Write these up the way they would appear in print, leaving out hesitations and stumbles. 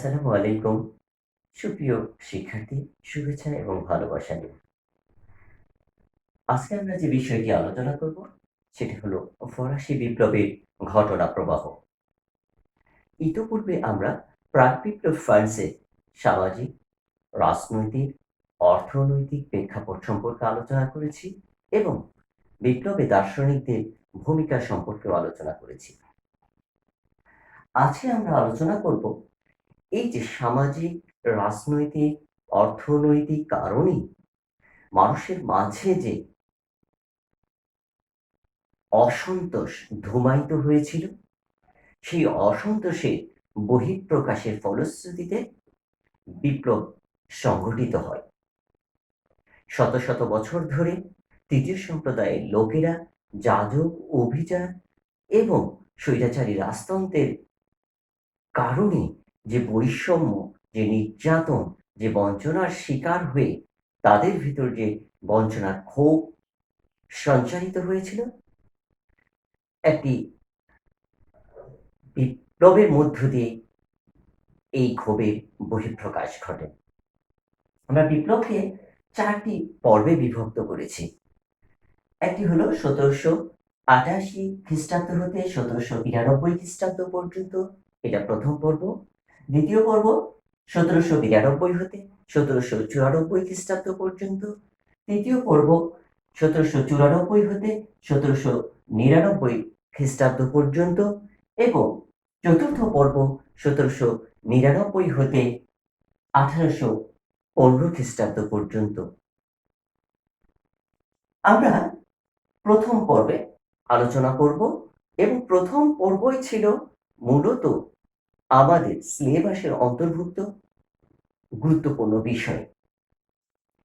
আসসালামু আলাইকুম। সুপ্রিয় শিক্ষার্থী, শুভেচ্ছা এবং ভালোবাসা নিয়ে। আজকে আমরা যে বিষয়টি আলোচনা করব সেটি হলো ফরাসি বিপ্লবের ঘটনা প্রবাহ। ইতোপূর্বে আমরা প্রাক বিপ্লব ফ্রান্সে সামাজিক, রাজনৈতিক, অর্থনৈতিক প্রেক্ষাপট সম্পর্কে আলোচনা করেছি এবং বিপ্লবে দার্শনিকদের ভূমিকা সম্পর্কেও আলোচনা করেছি। আজকে আমরা আলোচনা করব এই যে সামাজিক, রাজনৈতিক, অর্থনৈতিক কারণেই মানুষের মাঝে যে অসন্তোষ ধূমায়িত হয়েছিল, সেই অসন্তোষের বহিঃপ্রকাশের ফলশ্রুতিতে বিপ্লব সংঘটিত হয়। শত শত বছর ধরে তৃতীয় সম্প্রদায়ের লোকেরা যাজক, অভিজাত এবং স্বৈরাচারী রাজতন্ত্রের কারণে যে বৈষম্য, যে নির্যাতন, যে বঞ্চনার শিকার হয়ে তাদের ভিতর যে বঞ্চনার ক্ষোভ সঞ্চারিত হয়েছিল, একটি বিপ্লবের মধ্য দিয়ে এই ক্ষোভের বহিঃপ্রকাশ ঘটে। আমরা বিপ্লবকে ৪টি পর্বে বিভক্ত করেছি। একটি হলো ১৭৮৮ খ্রিস্টাব্দ হতে ১৭৯২ খ্রিস্টাব্দ পর্যন্ত, এটা প্রথম পর্ব। দ্বিতীয় পর্ব ১৭৯২ হতে ১৭৯৪ খ্রিস্টাব্দ পর্যন্ত। তৃতীয় পর্ব ১৭৯৪ হতে ১৭৯৯ খ্রিস্টাব্দ পর্যন্ত এবং চতুর্থ পর্ব ১৭৯৯ হতে ১৮১৫ খ্রিস্টাব্দ পর্যন্ত। আমরা প্রথম পর্বে আলোচনা করব এবং প্রথম পর্বই ছিল মূলত আমাদের সিলেবাসের অন্তর্ভুক্ত গুরুত্বপূর্ণ বিষয়।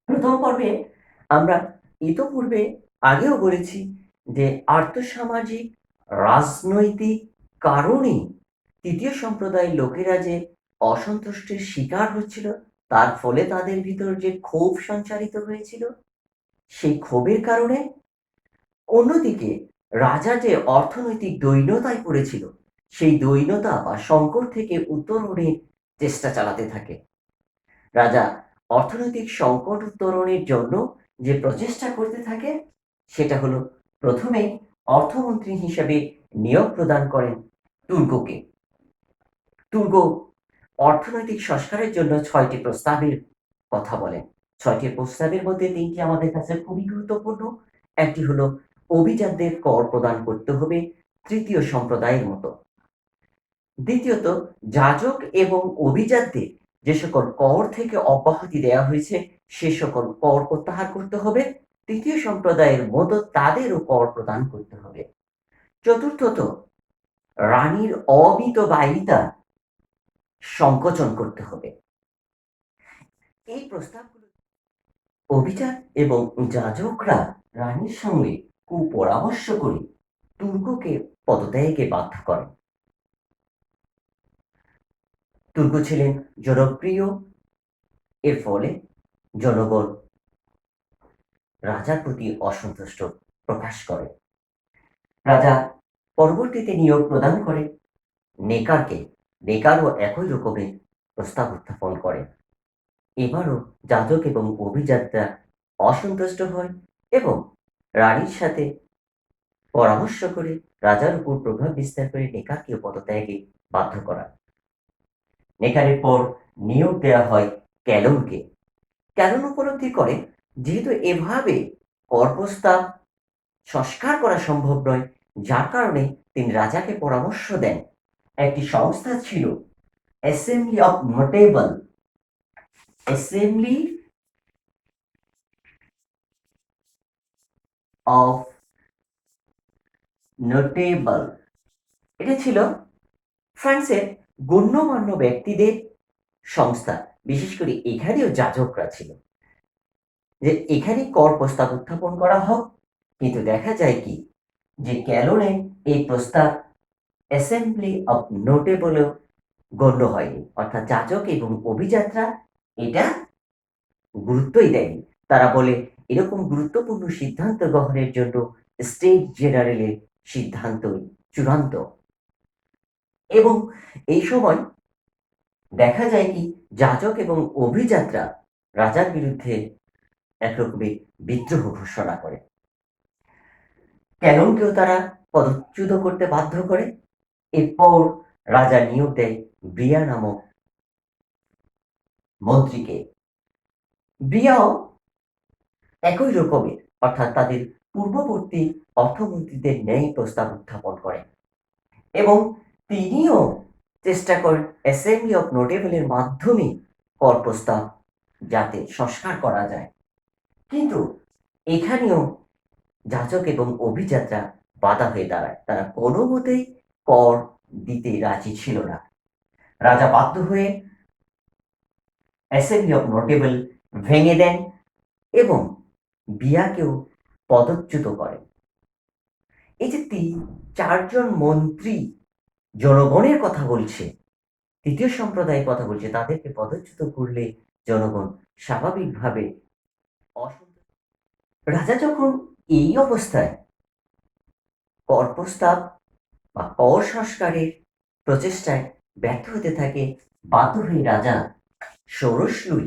প্রথম পর্বে আমরা ইতোপূর্বে আগেও বলেছি যে আর্থসামাজিক, রাজনৈতিক কারণে তৃতীয় সম্প্রদায়ের লোকেরা যে অসন্তুষ্টির শিকার হচ্ছিল, তার ফলে তাদের ভিতর যে ক্ষোভ সঞ্চারিত হয়েছিল, সেই ক্ষোভের কারণে অন্যদিকে রাজা যে অর্থনৈতিক দৈন্যতায় পড়েছিল, সেই দৈন্যতা বা সংকট থেকে উত্তরণের চেষ্টা চালাতে থাকে। রাজা অর্থনৈতিক সংকট উত্তরণের জন্য যে প্রচেষ্টা করতে থাকে, সেটা হলো প্রথমে অর্থমন্ত্রী হিসেবে নিয়োগ প্রদান করেন তুর্গকে। তুর্গ অর্থনৈতিক সংস্কারের জন্য ৬টি প্রস্তাবের কথা বলেন। ৬টি প্রস্তাবের মধ্যে ৩টি আমাদের কাছে খুবই গুরুত্বপূর্ণ। একটি হলো অভিজাতদের কর প্রদান করতে হবে তৃতীয় সম্প্রদায়ের মতো। দ্বিতীয়ত, যাজক এবং অভিজাতদের যে সকল কর থেকে অব্যাহতি দেওয়া হয়েছে, সে সকল কর প্রত্যাহার করতে হবে। তৃতীয় সম্প্রদায়ের মতো তাদেরও কর প্রদান করতে হবে। চতুর্থত, রানীর অমিতব্যয়িতা সংকোচন করতে হবে। এই প্রস্তাবগুলো অভিজাত এবং যাজকরা রানীর সঙ্গে কুপরামর্শ করে তুর্গকে পদত্যাগে বাধ্য করেন। তুর্গ ছিলেন জনপ্রিয়, এর ফলে জনগণ রাজার প্রতি অসন্তুষ্ট প্রকাশ করে। রাজা পরবর্তীতে নিয়োগ প্রদান করেন নেকারকে। নেকারও একই রকমের প্রস্তাব উত্থাপন করেন। এবারও যাজক এবং অভিজাতরা অসন্তুষ্ট হয় এবং রানীর সাথে পরামর্শ করে রাজার উপর প্রভাব বিস্তার করে নেকারকে পদত্যাগে বাধ্য করান। নেকারের পর নিয়োগ দেওয়া হয় ক্যালনকে। ক্যালন উপলব্ধি করে যেহেতু এভাবে কর প্রস্তাব সংস্কার করা সম্ভব নয়, যার কারণে তিনি রাজাকে পরামর্শ দেন একটি সংস্থা ছিল assembly of notable. Assembly of notable, এটা ছিল ফ্রান্সের গণ্যমান্য ব্যক্তিদের সংস্থা। বিশেষ করে এখানেও যাজকরা ছিল, যে এখানে কর প্রস্তাব উত্থাপন করা হোক। কিন্তু দেখা যায় কি, যে ক্যালনের এই প্রস্তাব অ্যাসেম্বলি অফ নোটেবলেও গণ্য হয়নি, অর্থাৎ যাজক এবং অভিজাতরা এটা গুরুত্বই দেয়নি। তারা বলে এরকম গুরুত্বপূর্ণ সিদ্ধান্ত গ্রহণের জন্য স্টেট জেনারেলের সিদ্ধান্তই চূড়ান্ত। এবং এই সময় দেখা যায় কি যাজক এবং অভিযাত্রা রাজার বিরুদ্ধে একরকমের বিদ্রোহ ঘোষণা করে। ক্যাননকেও তারা পদচ্যুত করতে বাধ্য করে। এরপর রাজা নিয়োগ দেয় ব্রিয়া নামক মন্ত্রীকে। ব্রিয়াও একই রকমের অর্থাৎ তাদের পূর্ববর্তী অর্থমন্ত্রীদের ন্যায় প্রস্তাব উত্থাপন করেন এবং তিনিও চেষ্টা করেন অ্যাসেম্বলি অফ নোটেবলের মাধ্যমে কর প্রস্তাব যাতে সংস্কার করা যায়। কিন্তু এখানেও যাজক এবং অভিযাত্রা বাধা হয়ে দাঁড়ায়। তারা কোনো মতেই কর দিতে রাজি ছিল না। রাজা বাধ্য হয়ে অ্যাসেম্বলি অফ নোটেবল ভেঙে দেন এবং বিয়াকেও পদচ্যুত করেন। এই যে চারজন মন্ত্রী জনগণের কথা বলছে, তৃতীয় সম্প্রদায়ের কথা বলছে, তাদেরকে পদচ্যুত করলে জনগণ স্বাভাবিকভাবে অসন্তুষ্ট। রাজা যখন এই অবস্থায় কর প্রস্তাব বা কর সংস্কারের প্রচেষ্টায় ব্যর্থ হতে থাকে, বাধ্য হয়ে রাজা ষোড়শই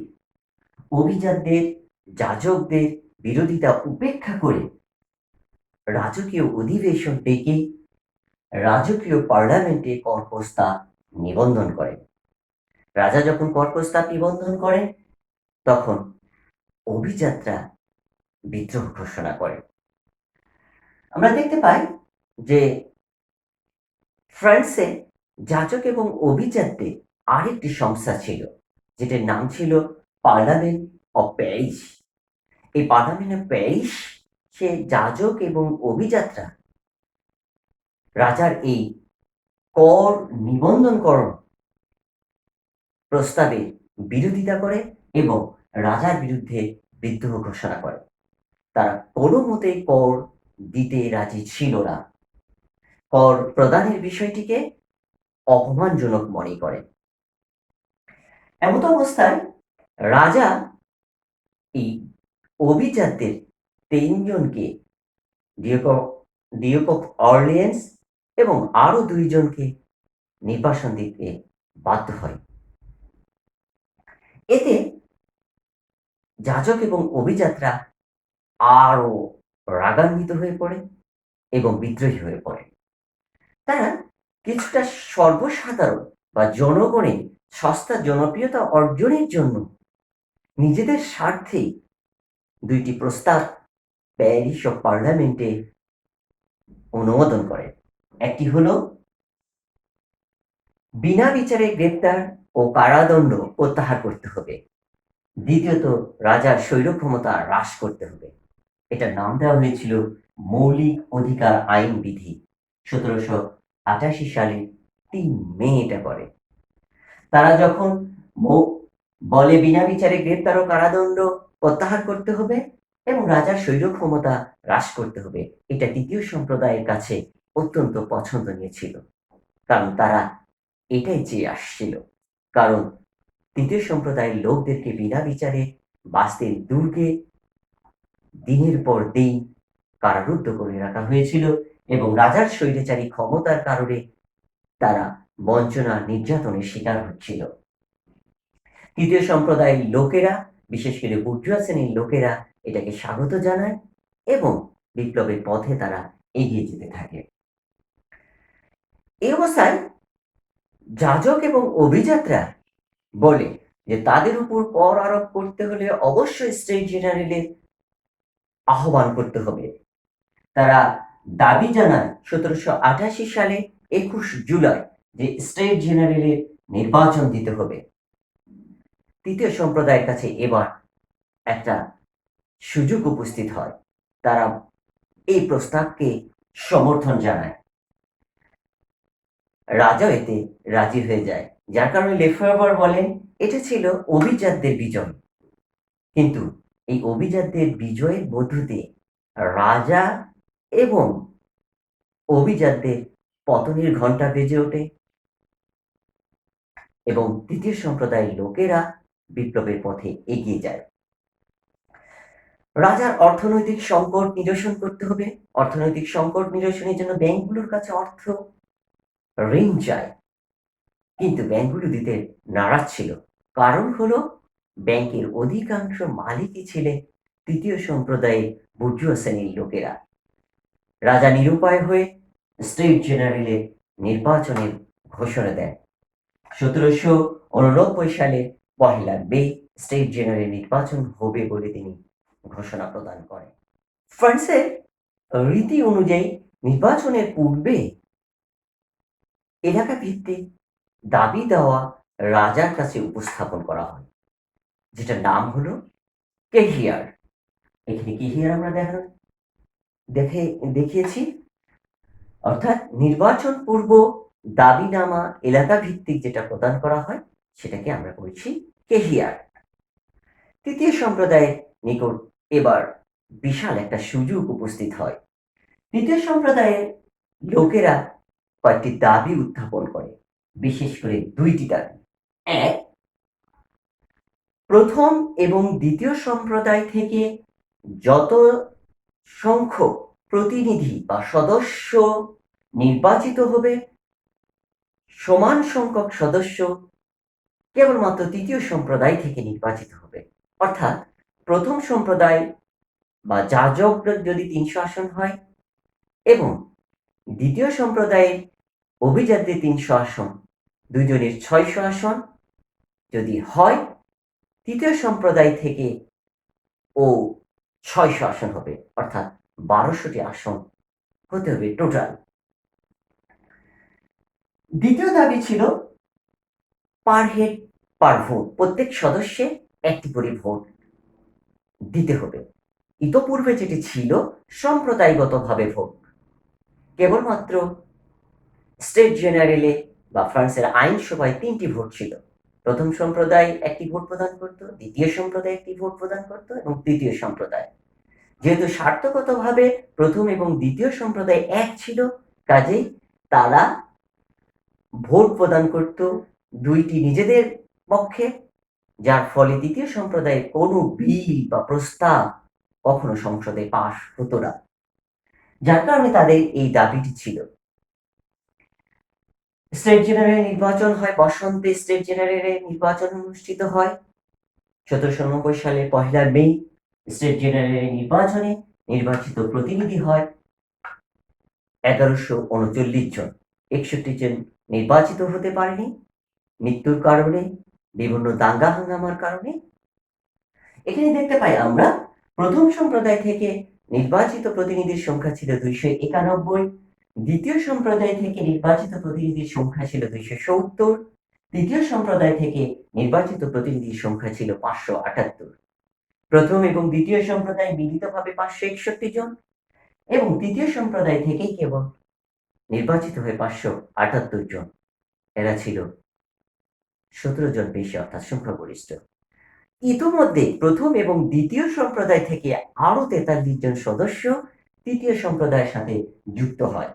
অভিজাতদের যাজকদের বিরোধিতা উপেক্ষা করে রাজকীয় অধিবেশন ডেকে রাজকীয় পার্লামেন্টে কর প্রস্তাব নিবন্ধন করেন। রাজা যখন কর প্রস্তাব নিবন্ধন করেন তখন অভিযাত্রা বিদ্রোহ ঘোষণা করে। আমরা দেখতে পাই যে ফ্রান্সে যাজক এবং অভিজাতদের আরেকটি সংস্থা ছিল যেটার নাম ছিল পার্লামেন্ট অফ প্যারিস। এই পার্লামেন্ট অফ প্যারিস সে যাজক এবং অভিজাতরা রাজার এই কর নিবন্ধনকরণ প্রস্তাবের বিরোধিতা করে এবং রাজার বিরুদ্ধে বিদ্রোহ ঘোষণা করে। তারা কোনো মতেই কর দিতে রাজি ছিল না। কর প্রদানের বিষয়টিকে অপমানজনক মনে করে। এমত অবস্থায় রাজা এই অভিজাতদের তিনজনকে ডিউক অফ অরলিয়েন্স এবং আরো দুইজনকে নির্বাসন দিতে বাধ্য হয়। এতে যাজক এবং অভিজাতরা আরো রাগান্বিত হয়ে পড়ে এবং বিদ্রোহী হয়ে পড়ে। তারা কিছুটা সর্বসাধারণ বা জনগণের সস্তা জনপ্রিয়তা অর্জনের জন্য নিজেদের স্বার্থে দুইটি প্রস্তাব প্যারিস ও পার্লামেন্টে অনুমোদন করে। একটি হলো বিনা বিচারে গ্রেপ্তার ও কারাদণ্ড প্রত্যাহার করতে হবে। দ্বিতীয়ত রাজার স্বৈরক্ষমতা হ্রাস করতে হবে। এটার নাম দেওয়া হয়েছিল মৌলিক অধিকার আইন বিধি। 1788 সালে 3 মে এটা করে। তারা যখন বলে বিনা বিচারে গ্রেপ্তার ও কারাদণ্ড প্রত্যাহার করতে হবে এবং রাজার স্বৈরক্ষমতা হ্রাস করতে হবে, এটা তৃতীয় সম্প্রদায়ের কাছে অত্যন্ত পছন্দনীয় ছিল, কারণ তারা এটাই চেয়ে আসছিল। কারণ তৃতীয় সম্প্রদায়ের লোকদেরকে বিনা বিচারে বাস্তির দুর্গে দিনের পর দিন কারারুদ্ধ করে রাখা হয়েছিল এবং রাজার স্বৈরাচারী ক্ষমতার কারণে তারা বঞ্চনা নির্যাতনের শিকার হচ্ছিল। তৃতীয় সম্প্রদায়ের লোকেরা, বিশেষ করে বুর্জোয়া শ্রেণীর লোকেরা এটাকে স্বাগত জানায় এবং বিপ্লবের পথে তারা এগিয়ে যেতে থাকে। এই অবস্থায় যাজক এবং অভিজাতরা বলে যে তাদের উপর কর আরোপ করতে হলে অবশ্যই স্টেট জেনারেলের আহ্বান করতে হবে। তারা দাবি জানায় 1788 সালে 21 জুলাই যে স্টেট জেনারেলের নির্বাচন দিতে হবে। তৃতীয় সম্প্রদায়ের কাছে এবার একটা সুযোগ উপস্থিত হয়। তারা এই প্রস্তাবকে সমর্থন জানায়। রাজা এতে রাজি হয়ে যায়, যার কারণে লেফেভার বলেন এটা ছিল অভিজাতদের বিজয়। কিন্তু এই অভিজাতদের বিজয়ের মধ্য দিয়ে রাজা এবং অভিজাতদের পতনের ঘণ্টা বেজে ওঠে এবং তৃতীয় সম্প্রদায়ের লোকেরা বিপ্লবের পথে এগিয়ে যায়। রাজার অর্থনৈতিক সংকট নিরসন করতে হবে। অর্থনৈতিক সংকট নিরসনের জন্য ব্যাংকগুলোর কাছে অর্থ ঋণ চায়। কিন্তু ব্যাংকগুলো দিতে নারাজ ছিল। কারণ হলো ব্যাংকের অধিকাংশ মালিকই ছিলেন তৃতীয় সম্প্রদায়ের বুর্জুয়া শ্রেণীর লোকেরা। রাজা নিরুপায় হয়ে স্টেট জেনারেলের নির্বাচনের ঘোষণা দেন। 1789 সালে 1 মে স্টেট জেনারেল নির্বাচন হবে বলে তিনি ঘোষণা প্রদান করেন। ফ্রান্সের রীতি অনুযায়ী নির্বাচনের পূর্বে এলাকা ভিত্তিক দাবি দেওয়া রাজার কাছে উপস্থাপন করা হয়, যেটার নাম হলো কেহিয়ার। এখানে কেহিয়ার আমরা দেখিয়েছি, অর্থাৎ নির্বাচন পূর্ব দাবিনামা এলাকা ভিত্তিক যেটা প্রদান করা হয় সেটাকে আমরা বলছি কেহিয়ার। তৃতীয় সম্প্রদায়ের নিকট এবার বিশাল একটা সুযোগ উপস্থিত হয়। তৃতীয় সম্প্রদায়ের লোকেরা কয়েকটি দাবি উত্থাপন করে, বিশেষ করে 2টি দাবি। এক, প্রথম এবং দ্বিতীয় সম্প্রদায় থেকে যত সংখ্যক প্রতিনিধি বা সদস্য নির্বাচিত হবে, সমান সংখ্যক সদস্য কেবলমাত্র তৃতীয় সম্প্রদায় থেকে নির্বাচিত হবে। অর্থাৎ প্রথম সম্প্রদায় বা যাজক যদি 300 আসন হয় এবং দ্বিতীয় সম্প্রদায়ের অভিজাতদের 300 আসন, দুজনের 600 আসন যদি হয়, তৃতীয় সম্প্রদায় থেকে ও 600 আসন হবে, অর্থাৎ 1200টি আসন হতে হবে টোটাল। দ্বিতীয় দাবি ছিল পার হেড পার ভোট, প্রত্যেক সদস্যে একটি করে ভোট দিতে হবে। ইতোপূর্বে যেটি ছিল সম্প্রদায়গতভাবে ভোট, কেবলমাত্র স্টেট জেনারেলে বা ফ্রান্সের আইনসভায় 3টি ভোট ছিল। প্রথম সম্প্রদায় একটি ভোট প্রদান করত, দ্বিতীয় সম্প্রদায় একটি ভোট প্রদান করত এবং তৃতীয় সম্প্রদায়। যেহেতু স্বার্থগতভাবে প্রথম এবং দ্বিতীয় সম্প্রদায় এক ছিল, কাজেই তারা ভোট প্রদান করত 2টি নিজেদের পক্ষে, যার ফলে তৃতীয় সম্প্রদায়ের কোনো বিল বা প্রস্তাব কখনো সংসদে পাশ হতো না, যার কারণে তাদের এই দাবিটি ছিল। স্টেট জেনারেল নির্বাচন হয় বসন্তে, স্টেট জেনারেলের নির্বাচন অনুষ্ঠিত হয় 1790 সালের 1 মে। স্টেট জেনারেলের নির্বাচনে নির্বাচিত প্রতিনিধি হয় 1139 জন। 61 জন নির্বাচিত হতে পারেনি মৃত্যুর কারণে, বিভিন্ন দাঙ্গা হাঙ্গামার কারণে। এখানে দেখতে পাই আমরা প্রথম সম্প্রদায় থেকে নির্বাচিত প্রতিনিধির সংখ্যা ছিল 291, দ্বিতীয় সম্প্রদায় থেকে নির্বাচিত প্রতিনিধির সংখ্যা ছিল 270, তৃতীয় সম্প্রদায় থেকে নির্বাচিত প্রতিনিধির সংখ্যা ছিল 578। প্রথম এবং দ্বিতীয় সম্প্রদায় মিলিতভাবে 561 জন এবং তৃতীয় সম্প্রদায় থেকেই কেবল নির্বাচিত হয়ে 578 জন। এরা ছিল 17 জন বেশি, অর্থাৎ সংখ্যাগরিষ্ঠ। ইতোমধ্যে প্রথম এবং দ্বিতীয় সম্প্রদায় থেকে আরো 43 জন সদস্য তৃতীয় সম্প্রদায়ের সাথে যুক্ত হয়,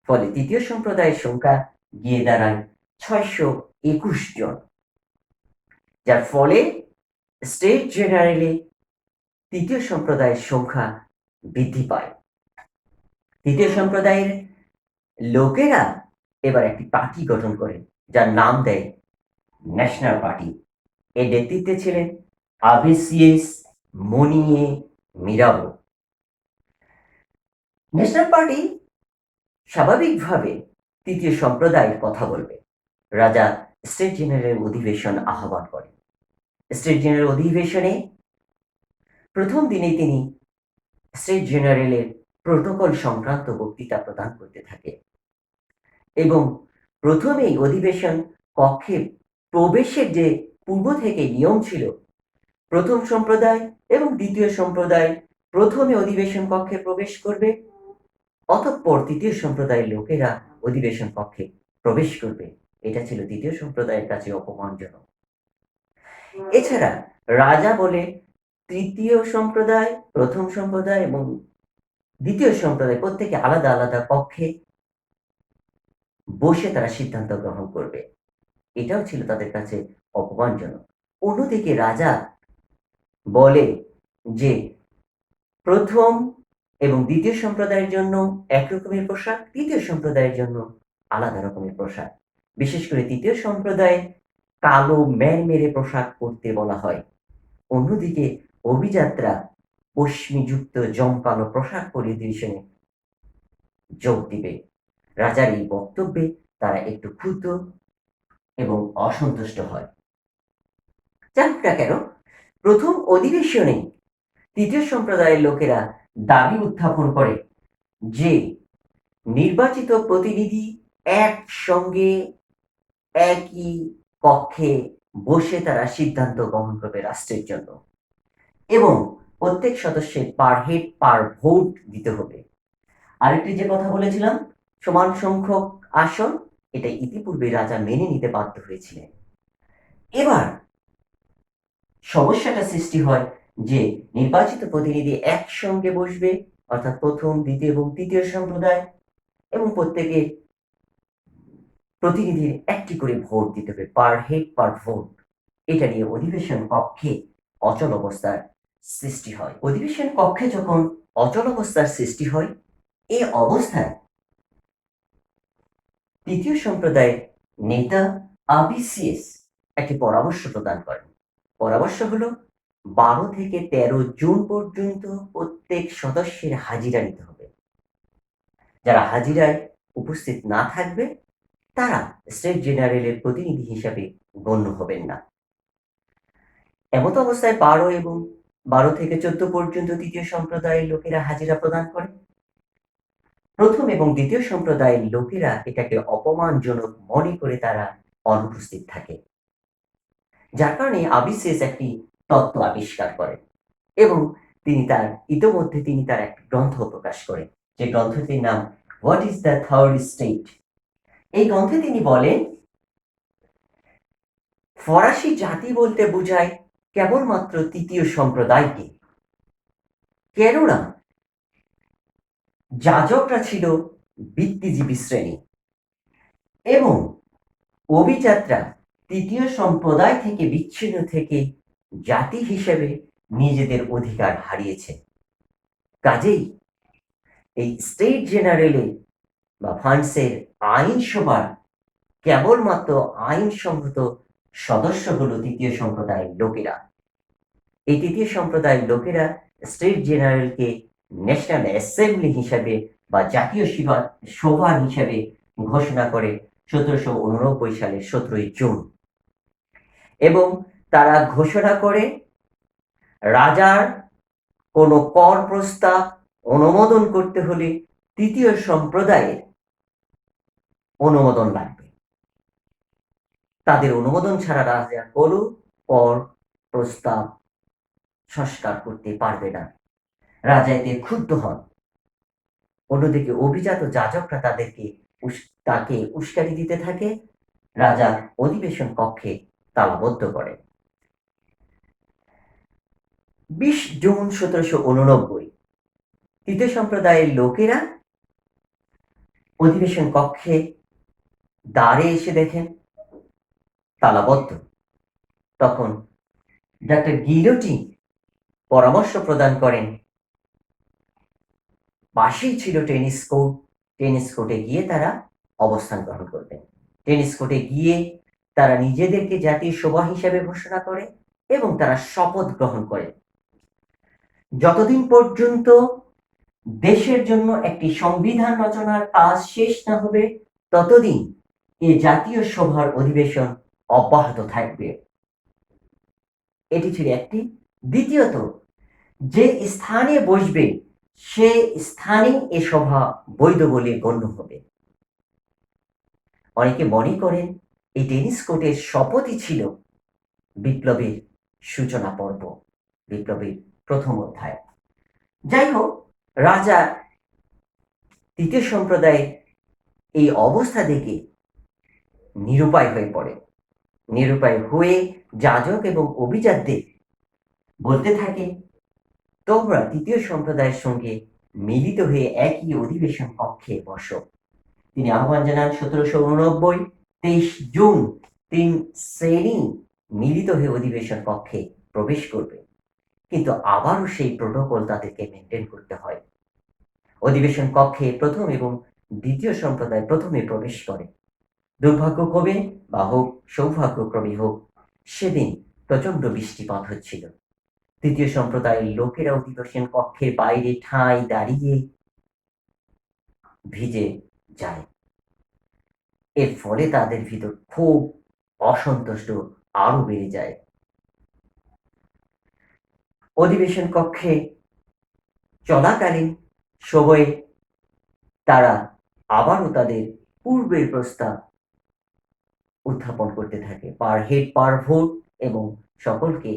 ফলে তৃতীয় সম্প্রদায়ের সংখ্যা গিয়ে দাঁড়ায় 621 জন, যার ফলে স্টেট জেনারেলে তৃতীয় সম্প্রদায়ের সংখ্যা বৃদ্ধি পায়। তৃতীয় সম্প্রদায়ের লোকেরা এবার একটি পার্টি গঠন করে, যার নাম দেয় ন্যাশনাল পার্টি। এর নেতৃত্বে ছিলেন আবেসিয়েস মনিয়ে মিরাবো। ন্যাশনাল পার্টি স্বাভাবিকভাবে তৃতীয় সম্প্রদায়ের কথা বলবে। রাজা স্টেট জেনারেল অধিবেশন আহ্বান করেন। স্টেট জেনারেল অধিবেশনে প্রথম দিনেই তিনি স্টেট জেনারেলের প্রোটোকল সংক্রান্ত বক্তৃতা প্রদান করতে থাকে এবং প্রথমেই অধিবেশন কক্ষে প্রবেশের যে পূর্ব থেকে নিয়ম ছিল, প্রথম সম্প্রদায় এবং দ্বিতীয় সম্প্রদায় প্রথমে অধিবেশন কক্ষে প্রবেশ করবে, অতঃপর তৃতীয় সম্প্রদায়ের লোকেরা অধিবেশন কক্ষে প্রবেশ করবে। এটা ছিল তৃতীয় সম্প্রদায়ের কাছে অপমানজনক। এছাড়া রাজা বলে তৃতীয় সম্প্রদায়, প্রথম সম্প্রদায় এবং দ্বিতীয় সম্প্রদায় প্রত্যেকে আলাদা আলাদা কক্ষে বসে তারা সিদ্ধান্ত গ্রহণ করবে। এটাও ছিল তাদের কাছে অপমানজনক। অন্যদিকে রাজা বলে যে প্রথম এবং দ্বিতীয় সম্প্রদায়ের জন্য এক রকমের পোশাক, তৃতীয় সম্প্রদায়ের জন্য আলাদা রকমের পোশাক। বিশেষ করে তৃতীয় সম্প্রদায়ে কালো মেরমেরে পোশাক পরতে বলা হয়। অন্যদিকে অভিজাতরা পশমিযুক্ত জমকালো পোশাক পরে অধিবেশনে যোগ দিবে। রাজার এই বক্তব্যে তারা একটু ক্ষুব্ধ এবং অসন্তুষ্ট হয়। যাক না কেন, প্রথম অধিবেশনে তৃতীয় সম্প্রদায়ের লোকেরা দাবি উত্থাপন করে যে নির্বাচিত প্রতিনিধি একসঙ্গে একই কক্ষে বসে তারা সিদ্ধান্ত গ্রহণ করবে রাষ্ট্রের জন্য, এবং প্রত্যেক সদস্যের পার হেড পার ভোট দিতে হবে। আরেকটি যে কথা বলেছিলাম, সমান সংখ্যক আসন, এটা ইতিপূর্বে রাজা মেনে নিতে বাধ্য হয়েছিলেন। এবার সমস্যাটা সৃষ্টি হয় যে নির্বাচিত প্রতিনিধি একসঙ্গে বসবে, অর্থাৎ প্রথম, দ্বিতীয় এবং তৃতীয় সম্প্রদায়, এবং প্রত্যেকের প্রতিনিধির একটি করে ভোট দিতে হবে, পার হেড পার ভোট। এটা নিয়ে অধিবেশন কক্ষে অচল অবস্থার সৃষ্টি হয়। অধিবেশন কক্ষে যখন অচল অবস্থার সৃষ্টি হয়, এই অবস্থায় তৃতীয় সম্প্রদায়ের নেতা আবিসিএস একটি পরামর্শ প্রদান করেন। পরামর্শ হলো 12 থেকে 13 জুন পর্যন্ত প্রত্যেক সদস্যের হাজিরা নিতে হবে। যারা হাজিরায় উপস্থিত না থাকবে তারা স্টেট জেনারেলের প্রতিনিধি হিসাবে গণ্য হবেন না। এমত অবস্থায় 12 থেকে 14 পর্যন্ত তৃতীয় সম্প্রদায়ের লোকেরা হাজিরা প্রদান করে। প্রথম এবং দ্বিতীয় সম্প্রদায়ের লোকেরা এটাকে অপমানজনক মনে করে তারা অনুপস্থিত থাকে, যার কারণে আবিসিএস একটি তত্ত্ব আবিষ্কার করেন এবং ইতোমধ্যে তিনি তার একটি গ্রন্থ প্রকাশ করেন, যে গ্রন্থটির নাম what is the third state. এই গ্রন্থে তিনি বলেন, ফরাসি জাতি বলতে বোঝায় কেবলমাত্র তৃতীয় সম্প্রদায়কে, কেননা যাজকরা ছিল বৃত্তিজীবী শ্রেণী এবং অভিজাতরা তৃতীয় সম্প্রদায় থেকে বিচ্ছিন্ন থেকে জাতি হিসেবে নিজেদের অধিকার হারিয়েছে। কাজেই এই স্টেট জেনারেলে বা ফ্রান্সের আইনসভার কেবলমাত্র আইনসঙ্গত সদস্য হলো তৃতীয় সম্প্রদায়ের লোকেরা। এই তৃতীয় সম্প্রদায়ের লোকেরা স্টেট জেনারেলকে ন্যাশনাল অ্যাসেম্বলি হিসাবে বা জাতীয় সভা হিসাবে ঘোষণা করে 1789 সালের 17 জুন, এবং তারা ঘোষণা করে রাজার কোনো কর প্রস্তাব অনুমোদন করতে হলে তৃতীয় সম্প্রদায়ের অনুমোদন লাগবে। তাদের অনুমোদন ছাড়া রাজা কোনো কর প্রস্তাব সংস্কার করতে পারবে না। রাজা এতে ক্ষুব্ধ হন। অন্যদিকে অভিজাত যাজকরা তাকে উস্কানি দিতে থাকে। রাজা অধিবেশন কক্ষে তালাবদ্ধ করে। 20 জুন 1789 তৃতীয় সম্প্রদায়ের লোকেরা অধিবেশন কক্ষে দ্বারে এসে দেখেন তালাবদ্ধ। তখন ডক্টর গিলোটিন পরামর্শ প্রদান করেন, পাশেই ছিল টেনিস কোর্ট, টেনিস কোর্টে গিয়ে তারা অবস্থান গ্রহণ করবেন। টেনিস কোর্টে গিয়ে তারা নিজেদেরকে জাতীয় সভা হিসেবে ঘোষণা করে এবং তারা শপথ গ্রহণ করে, যতদিন পর্যন্ত দেশের জন্য একটি সংবিধান রচনার কাজ শেষ না হবে ততদিন এই জাতীয় সভার অধিবেশন অব্যাহত থাকবে। এটি ছিল একটি। দ্বিতীয়ত, যে স্থানে বসবে সে স্থানেই এ সভা বৈধ বলে গণ্য হবে। অনেকে মনে করেন এই টেনিস কোর্টের শপথই ছিল বিপ্লবের সূচনা পর্ব, বিপ্লবের প্রথম অধ্যায়। যাই হোক, রাজা তৃতীয় সম্প্রদায়ের এই অবস্থা দেখে নিরুপায় হয়ে পড়ে। নিরুপায় হয়ে যাজক এবং অভিজাতদের বলতে থাকে, তোমরা তৃতীয় সম্প্রদায়ের সঙ্গে মিলিত হয়ে একই অধিবেশন কক্ষে বসো। তিনি আহ্বান জানান 1789 23 জুন 3 শ্রেণী মিলিত হয়ে অধিবেশন কক্ষে প্রবেশ করবে, কিন্তু আবারও সেই প্রোটোকল তাদেরকে মেনটেন করতে হয়। অধিবেশন কক্ষে প্রথম এবং দ্বিতীয় সম্প্রদায় প্রথমে প্রবেশ করে। দুর্ভাগ্যক্রমে বা হোক সৌভাগ্যক্রমে হোক সেদিন প্রচন্ড বৃষ্টিপাত হচ্ছিল। তৃতীয় সম্প্রদায়ের লোকেরা অধিবেশন কক্ষের বাইরে ঠাঁই দাঁড়িয়ে ভিজে যায়। এর ফলে তাদের ভিতর খুব অসন্তুষ্ট আরো বেড়ে যায়। অধিবেশন কক্ষে চলাকালীন সময়ে তারা আবারও তাদের পূর্বের প্রস্তাব উত্থাপন করতে থাকে, পার হেড পার ভোট, এবং সকলকে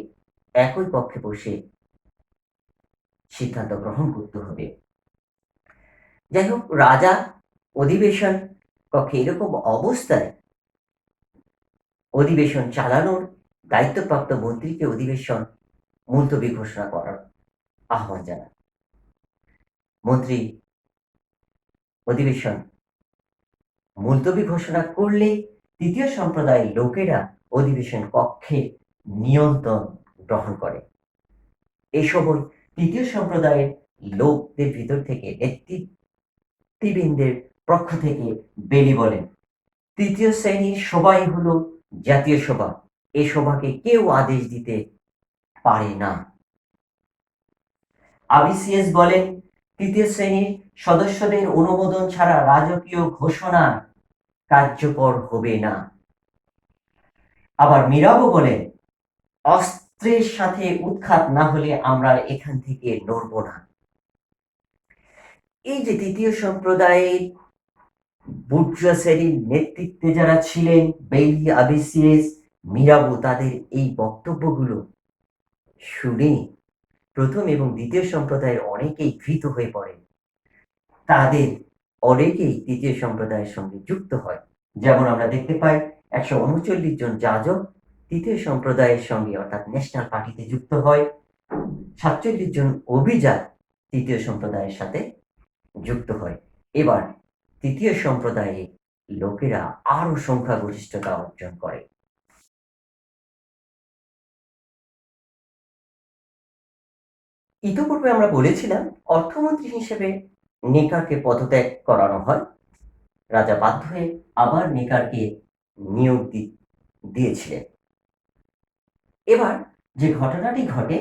একই কক্ষে বসে সিদ্ধান্ত গ্রহণ করতে হবে। যাই হোক, রাজা অধিবেশন কক্ষে এরকম অবস্থায় অধিবেশন চালানোর দায়িত্বপ্রাপ্ত মন্ত্রীকে অধিবেশন মুলতবি ঘোষণা করার আহ্বান জানান। মন্ত্রী অধিবেশন মুলতবি ঘোষণা করলে তৃতীয় সম্প্রদায়ের লোকেরা অধিবেশন কক্ষে নিয়ন্ত্রণ গ্রহণ করে। এই সময় তৃতীয় সম্প্রদায়ের লোকদের ভিতর থেকে নেতৃবৃন্দের পক্ষ থেকে বেলি বলেন, তৃতীয় শ্রেণীর সবাই হলো জাতীয় সভা, এ সভাকে কেউ আদেশ দিতে পারে না। আবিসিএস বলেন, তৃতীয় শ্রেণীর সদস্যদের অনুমোদন ছাড়া রাজকীয় ঘোষণা কার্যকর হবে না। আবার মীরাবো বলেন, অস্ত্রের সাথে উৎখাত না হলে আমরা এখান থেকে নড়ব না। এই যে তৃতীয় সম্প্রদায়ের বুর্জোয়া শ্রেণীর নেতৃত্বে যারা ছিলেন, বেইলি, আবিসিএস, মীরাবো, তাদের এই বক্তব্যগুলো শুনে প্রথম এবং দ্বিতীয় সম্প্রদায়ের অনেকেই ভীত হয়ে পড়ে। তাদের অনেকেই তৃতীয় সম্প্রদায়ের সঙ্গে যুক্ত হয়। যেমন আমরা দেখতে পাই 139 জন যাজক তৃতীয় সম্প্রদায়ের সঙ্গে অর্থাৎ ন্যাশনাল পার্টিতে যুক্ত হয়, 47 জন অভিজাত তৃতীয় সম্প্রদায়ের সাথে যুক্ত হয়। এবার তৃতীয় সম্প্রদায়ের লোকেরা আরো সংখ্যাগরিষ্ঠতা অর্জন করে। ইতোপূর্বে আমরা বলেছিলাম অর্থমন্ত্রী হিসেবে নেকারকে পদত্যাগ করানো হয়। রাজা বাধ্য হয়ে আবার নেকারকে নিয়োগ দিয়েছিলেন। এবার যে ঘটনাটি ঘটে,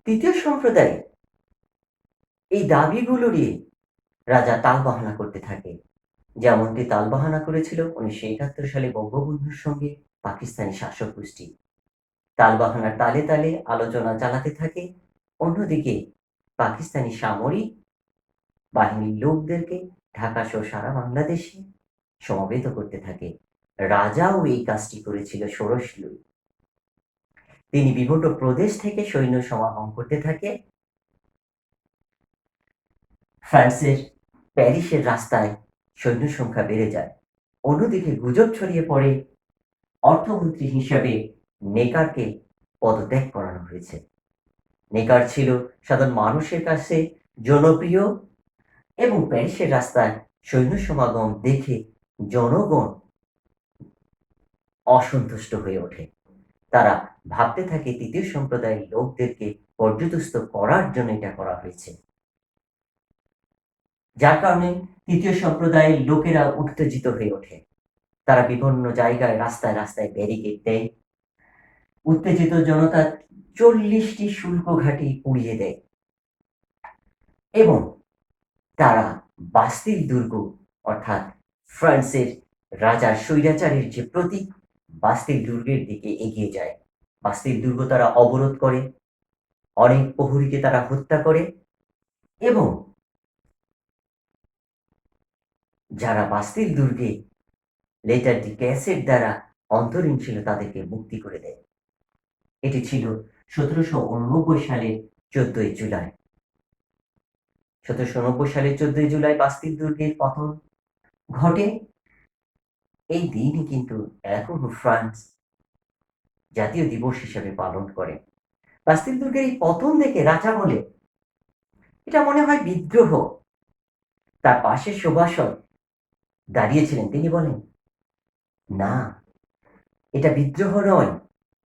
তৃতীয় সম্প্রদায় এই দাবিগুলো নিয়ে রাজা তালবাহানা করতে থাকে, যেমনটি তালবাহানা করেছিল 1971 সালে বঙ্গবন্ধুর সঙ্গে পাকিস্তানি শাসক গোষ্ঠী। তালবাহানার তালে তালে আলোচনা চালাতে থাকে। অন্যদিকে পাকিস্তানি সামরিক বাহিনীর লোকদেরকে ঢাকা সহ সারা বাংলাদেশে সমবেত করতে থাকে। রাজাও এই কাজটি করেছিল ষোড়শীল। তিনি বিভিন্ন প্রদেশ থেকে সৈন্য সমাগম করতে থাকে। ফ্রান্সের প্যারিসের রাস্তায় সৈন্য সংখ্যা বেড়ে যায়। অন্যদিকে গুজব ছড়িয়ে পড়ে অর্থমন্ত্রী হিসাবে নেকারকে পদত্যাগ করানো হয়েছে। নেকার ছিল সাধারণ মানুষের কাছে জনপ্রিয় এবং প্যারিসের রাস্তায় সৈন্য সমাগম দেখে জনগণ অসন্তুষ্ট হয়ে ওঠে। তারা ভাবতে থাকে তৃতীয় সম্প্রদায়ের লোকদেরকে পর্যুদস্ত করার জন্য এটা করা হয়েছে, যার কারণে তৃতীয় সম্প্রদায়ের লোকেরা উত্তেজিত হয়ে ওঠে। তারা বিভিন্ন জায়গায় রাস্তায় রাস্তায় ব্যারিকেড দেয়। উত্তেজিত জনতা 40টি শুল্ক ঘাঁটি পুড়িয়ে দেয় এবং তারা বাস্তিল দুর্গ অর্থাৎ ফ্রান্সের রাজার স্বৈরাচারের যে প্রতীক বাস্তিল দুর্গের দিকে এগিয়ে যায়। বাস্তিল দুর্গ তারা অবরোধ করে, অনেক প্রহরীকে তারা হত্যা করে এবং যারা বাস্তিল দুর্গে লেটার ডি ক্যাসের দ্বারা অন্তরীণ ছিল তাদেরকে মুক্তি করে দেয়। এটি ছিল 1789 সালের 14 জুলাই। 1790 সালের 14 জুলাই বাস্তিল দুর্গের পতন ঘটে। এই দিনই কিন্তু এখনো ফ্রান্স জাতীয় দিবস হিসেবে পালন করে। বাস্তিল দুর্গের এই পতন দেখে রাজা বলে, এটা মনে হয় বিদ্রোহ। তার পাশে সুভাষক দাঁড়িয়েছিলেন, তিনি বলেন, না, এটা বিদ্রোহ নয়,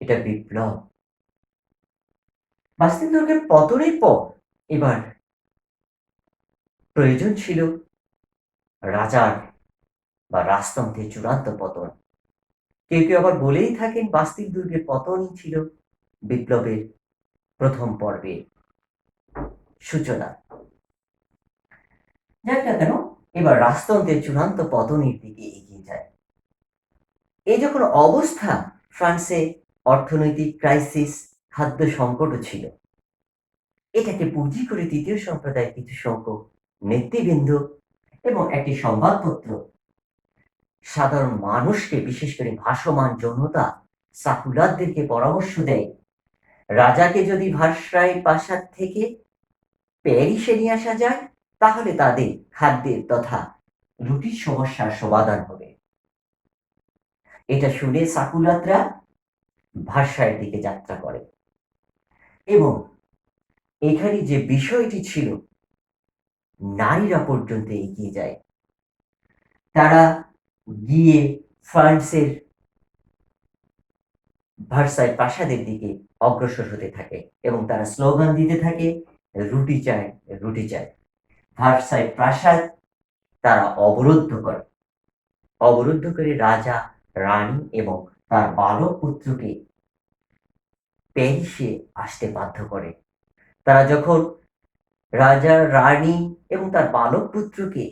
এটা বিপ্লব। বাস্তিল দুর্গের পতনের পর এবার প্রয়োজন ছিল রাজার বা রাজতন্ত্রের চূড়ান্ত পতন। কেউ কেউ আবার বলেই থাকেন বাস্তিল দুর্গের পতনই ছিল বিপ্লবের প্রথম পর্বের সূচনা। যাক না কেন, এবার রাজতন্ত্রের চূড়ান্ত পতনের দিকে এগিয়ে যায়। এই যখন অবস্থা, ফ্রান্সে অর্থনৈতিক ক্রাইসিস, খাদ্য সংকটও ছিল। এটাকে পুঁজি করে তৃতীয় সম্প্রদায়ের কিছু সংখ্যক নেতৃবৃন্দ এবং একটি সংবাদপত্র সাধারণ মানুষকে, বিশেষ করে ভাসমান জনতা সাকুলারদেরকে পরামর্শ দেয়, রাজাকে যদি ভার্সাই প্রাসাদ থেকে প্যারিসে নিয়ে আসা যায় তাহলে তাদের খাদ্যের তথা রুটির সমস্যার সমাধান হবে। এটা শুনে সাকুলাতরা ভার্সাইয়ের দিকে যাত্রা করে এবং এখানে যে বিষয়টি ছিল, নারীরা পর্যন্ত এগিয়ে যায়। তারা গিয়ে ফ্রান্সের ভার্সাই প্রাসাদের দিকে অগ্রসর হতে থাকে এবং তারা স্লোগান দিতে থাকে, রুটি চাই, রুটি চাই। ভার্সাই প্রাসাদ তারা অবরুদ্ধ করে রাজা, রানী এবং তার বালক পুত্রকে প্যারিসে আসতে বাধ্য করে। তারা যখন রাজা, রানী এবং তার বালক পুত্রকে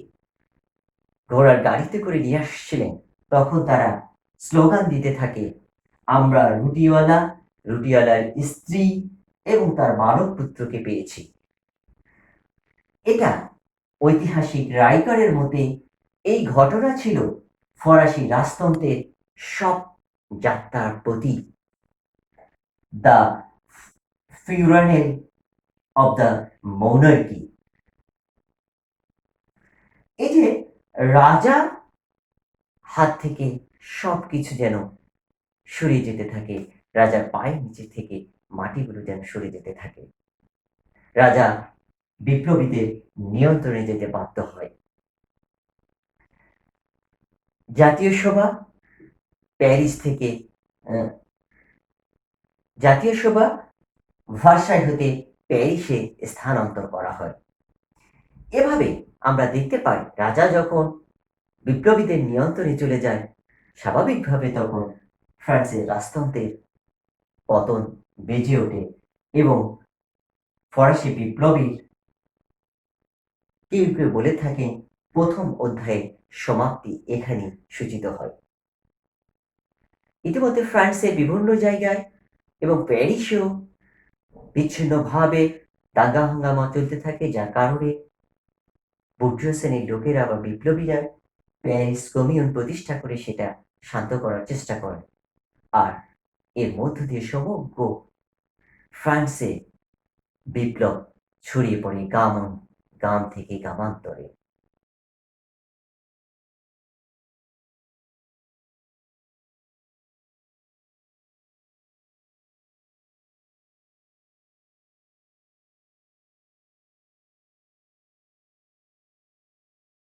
ঘোড়ার গাড়িতে করে নিয়ে আসছিলেন, তখন তারা স্লোগান দিতে থাকে, আমরা রুটিওয়ালা, রুটিওয়ালার স্ত্রী এবং তার বালক পুত্রকে পেয়েছি। এটা ঐতিহাসিক রাইকারের মতে এই ঘটনা ছিল ফরাসি রাজতন্ত্রের সব যাত্রার প্রতীক, দ্য ফিউরানেল অব দ্য মনার্কি। এই যে রাজা হাত থেকে সবকিছু যেন সরে যেতে থাকে, রাজার পায়ের নিচে থেকে মাটিগুলো যেন সরে যেতে থাকে। রাজা বিপ্লবীদের নিয়ন্ত্রণে যেতে বাধ্য হয়। জাতীয় সভা প্যারিস থেকে জাতীয় সভা ভার্সাই হতে প্যারিসে স্থানান্তর করা হয়। এভাবে আমরা দেখতে পাই, রাজা যখন বিপ্লবীদের নিয়ন্ত্রণে চলে যায়, স্বাভাবিকভাবে তখন ফ্রান্সের রাজতন্ত্রের পতন বেজে ওঠে এবং ফরাসি বিপ্লবীর কেউ কেউ বলে থাকেন প্রথম অধ্যায়ের সমাপ্তি এখানে সূচিত হয়। ইতিমধ্যে ফ্রান্সের বিভিন্ন জায়গায় এবং প্যারিসেও বিচ্ছিন্নভাবে দাঙ্গা হাঙ্গামা চলতে থাকে, যার কারণে বুর্জোয়া শ্রেণীর লোকেরা বা বিপ্লবীরা প্যারিস কমিউন প্রতিষ্ঠা করে সেটা শান্ত করার চেষ্টা করে। আর এর মধ্য দিয়ে সমগ্র ফ্রান্সে বিপ্লব ছড়িয়ে পড়ে গ্রাম থেকে গ্রামান্তরে।